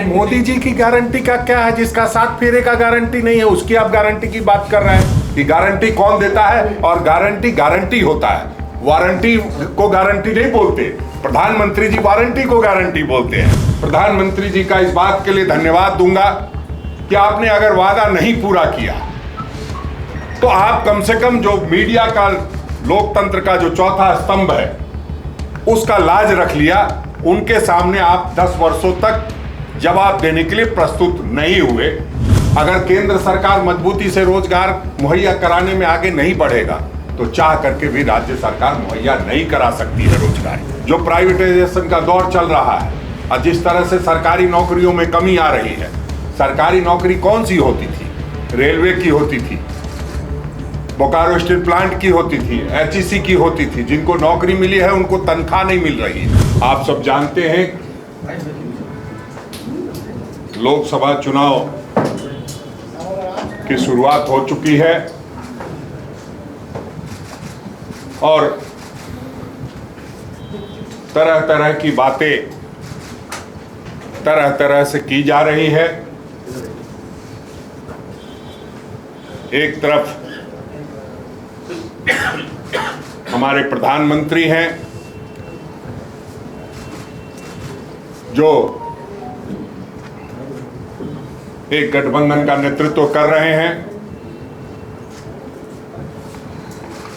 मोदी जी की गारंटी का क्या है? जिसका 7 फेरे का गारंटी नहीं है उसकी आप गारंटी की बात कर रहे हैं कि गारंटी कौन देता है? और गारंटी गारंटी होता है, वारंटी को गारंटी नहीं बोलते। प्रधानमंत्री जी वारंटी को गारंटी बोलते हैं। प्रधानमंत्री जी का इस बात के लिए धन्यवाद दूंगा कि आपने अगर वादा नहीं पूरा किया तो आप कम से कम जो मीडिया का, लोकतंत्र का जो चौथा स्तंभ है उसका लाज रख लिया। उनके सामने आप 10 वर्षों तक जवाब देने के लिए प्रस्तुत नहीं हुए। अगर केंद्र सरकार मजबूती से रोजगार मुहैया कराने में आगे नहीं बढ़ेगा तो चाह करके भी राज्य सरकार मुहैया नहीं करा सकती है रोजगार। जो प्राइवेटाइजेशन का दौर चल रहा है और जिस तरह से सरकारी नौकरियों में कमी आ रही है, सरकारी नौकरी कौन सी होती थी? रेलवे की होती थी, बोकारो स्टील प्लांट की होती थी, एचईसी की होती थी। जिनको नौकरी मिली है उनको तनख्वाह नहीं मिल रही है। आप सब जानते हैं लोकसभा चुनाव की शुरुआत हो चुकी है और तरह तरह की बातें तरह तरह से की जा रही है। एक तरफ हमारे प्रधानमंत्री हैं जो एक गठबंधन का नेतृत्व कर रहे हैं।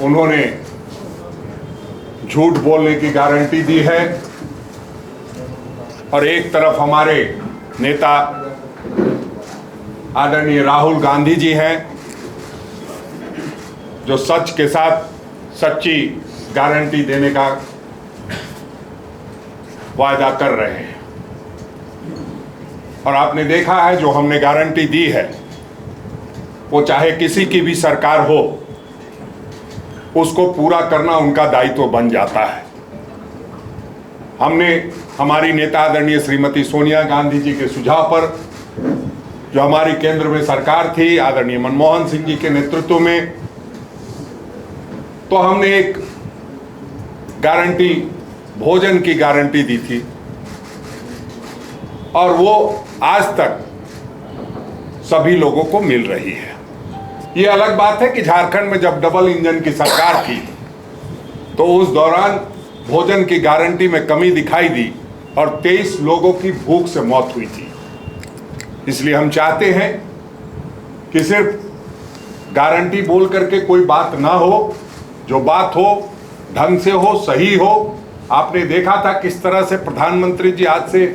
उन्होंने झूठ बोलने की गारंटी दी है और एक तरफ हमारे नेता आदरणीय राहुल गांधी जी हैं जो सच के साथ सच्ची गारंटी देने का वायदा कर रहे हैं। और आपने देखा है जो हमने गारंटी दी है वो चाहे किसी की भी सरकार हो उसको पूरा करना उनका दायित्व बन जाता है। हमने हमारी नेता आदरणीय श्रीमती सोनिया गांधी जी के सुझाव पर, जो हमारी केंद्र में सरकार थी आदरणीय मनमोहन सिंह जी के नेतृत्व में, तो हमने एक गारंटी, भोजन की गारंटी दी थी और वो आज तक सभी लोगों को मिल रही है। ये अलग बात है कि झारखंड में जब डबल इंजन की सरकार थी तो उस दौरान भोजन की गारंटी में कमी दिखाई दी और 23 लोगों की भूख से मौत हुई थी। इसलिए हम चाहते हैं कि सिर्फ गारंटी बोल करके कोई बात ना हो, जो बात हो ढंग से हो, सही हो। आपने देखा था किस तरह से प्रधानमंत्री जी आज से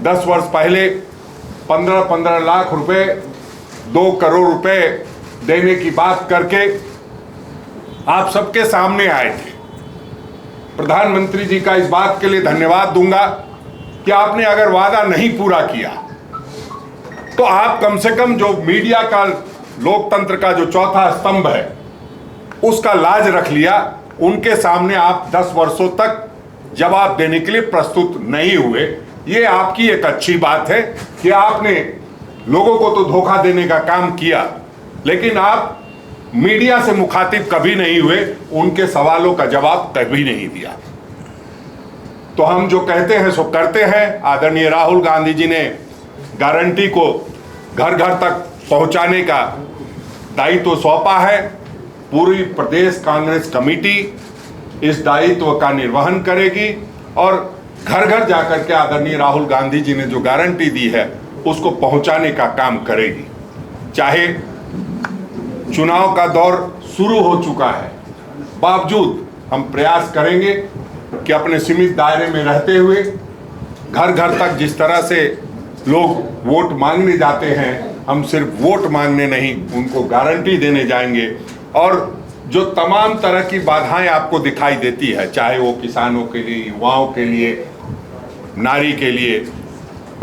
10 वर्ष पहले 15-15 लाख रुपए, 2 करोड़ रुपए देने की बात करके आप सबके सामने आए थे। प्रधानमंत्री जी का इस बात के लिए धन्यवाद दूंगा कि आपने अगर वादा नहीं पूरा किया तो आप कम से कम जो मीडिया का, लोकतंत्र का जो चौथा स्तंभ है उसका लाज रख लिया। उनके सामने आप 10 वर्षों तक जवाब देने के लिए प्रस्तुत नहीं हुए। ये आपकी एक अच्छी बात है कि आपने लोगों को तो धोखा देने का काम किया, लेकिन आप मीडिया से मुखातिब कभी नहीं हुए, उनके सवालों का जवाब कभी नहीं दिया। तो हम जो कहते हैं सो करते हैं। आदरणीय राहुल गांधी जी ने गारंटी को घर घर तक पहुंचाने का दायित्व सौंपा है। पूरी प्रदेश कांग्रेस कमेटी इस दायित्व का निर्वहन करेगी और घर घर जाकर के आदरणीय राहुल गांधी जी ने जो गारंटी दी है उसको पहुंचाने का काम करेगी। चाहे चुनाव का दौर शुरू हो चुका है, बावजूद हम प्रयास करेंगे कि अपने सीमित दायरे में रहते हुए घर घर तक जिस तरह से लोग वोट मांगने जाते हैं, हम सिर्फ वोट मांगने नहीं, उनको गारंटी देने जाएंगे। और जो तमाम तरह की बाधाएं आपको दिखाई देती है, चाहे वो किसानों के लिए, युवाओं के लिए, नारी के लिए,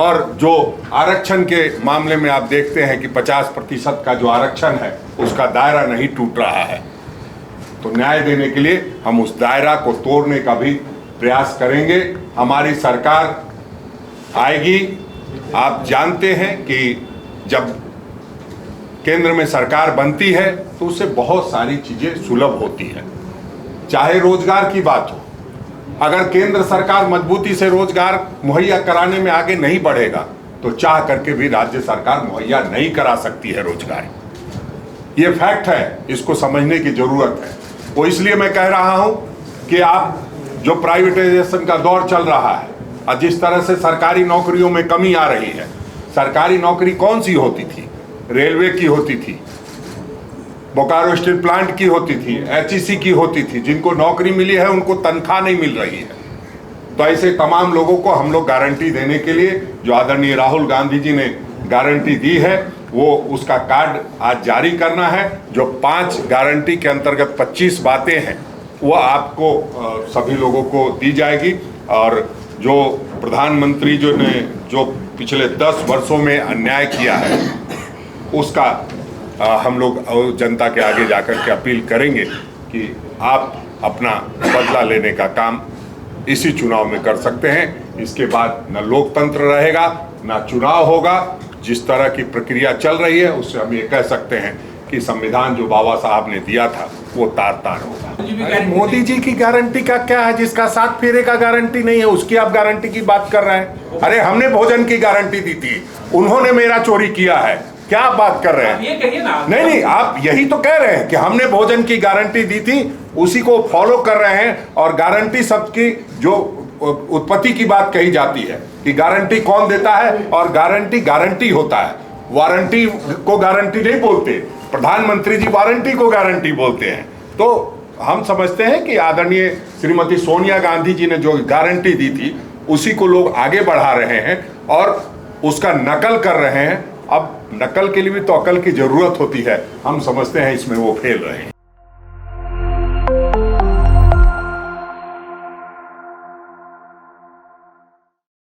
और जो आरक्षण के मामले में आप देखते हैं कि 50% का जो आरक्षण है उसका दायरा नहीं टूट रहा है, तो न्याय देने के लिए हम उस दायरा को तोड़ने का भी प्रयास करेंगे। हमारी सरकार आएगी। आप जानते हैं कि जब केंद्र में सरकार बनती है तो उससे बहुत सारी चीज़ें सुलभ होती हैं। चाहे रोजगार की बात हो, अगर केंद्र सरकार मजबूती से रोजगार मुहैया कराने में आगे नहीं बढ़ेगा तो तो चाह करके भी राज्य सरकार मुहैया नहीं करा सकती है रोजगार। ये फैक्ट है, इसको समझने की जरूरत है। वो इसलिए मैं कह रहा हूं कि आप जो प्राइवेटाइजेशन का दौर चल रहा है और जिस तरह से सरकारी नौकरियों में कमी आ रही है, सरकारी नौकरी कौन सी होती थी? रेलवे की होती थी, बोकारो स्टील प्लांट की होती थी, एचईसी की होती थी। जिनको नौकरी मिली है उनको तनख्वाह नहीं मिल रही है। तो ऐसे तमाम लोगों को हम लोग गारंटी देने के लिए, जो आदरणीय राहुल गांधी जी ने गारंटी दी है, वो उसका कार्ड आज जारी करना है। जो 5 गारंटी के अंतर्गत 25 बातें हैं वो आपको सभी लोगों को दी जाएगी। और जो प्रधानमंत्री जो ने जो पिछले 10 वर्षों में अन्याय किया है उसका हम लोग जनता के आगे जाकर के अपील करेंगे कि आप अपना बदला लेने का काम इसी चुनाव में कर सकते हैं। इसके बाद न लोकतंत्र रहेगा न चुनाव होगा। जिस तरह की प्रक्रिया चल रही है उससे हम ये कह सकते हैं कि संविधान जो बाबा साहब ने दिया था वो तार तार होगा। मोदी जी की गारंटी का क्या है? जिसका 7 फेरे का गारंटी नहीं है उसकी आप गारंटी की बात कर रहे हैं। अरे हमने भोजन की गारंटी दी थी, उन्होंने मेरा चोरी किया है, क्या आप बात कर रहे हैं? ये कहिए ना। नहीं, आप यही तो कह रहे हैं कि हमने भोजन की गारंटी दी थी, उसी को फॉलो कर रहे हैं। और गारंटी सबकी जो उत्पत्ति की बात कही जाती है कि गारंटी कौन देता है, और गारंटी होता है, वारंटी को गारंटी नहीं बोलते। प्रधानमंत्री जी वारंटी को गारंटी बोलते हैं। तो हम समझते हैं कि आदरणीय श्रीमती सोनिया गांधी जी ने जो गारंटी दी थी उसी को लोग आगे बढ़ा रहे हैं और उसका नकल कर रहे हैं। अब नकल के लिए भी तो अकल की जरूरत होती है। हम समझते हैं इसमें वो फेल रहे हैं।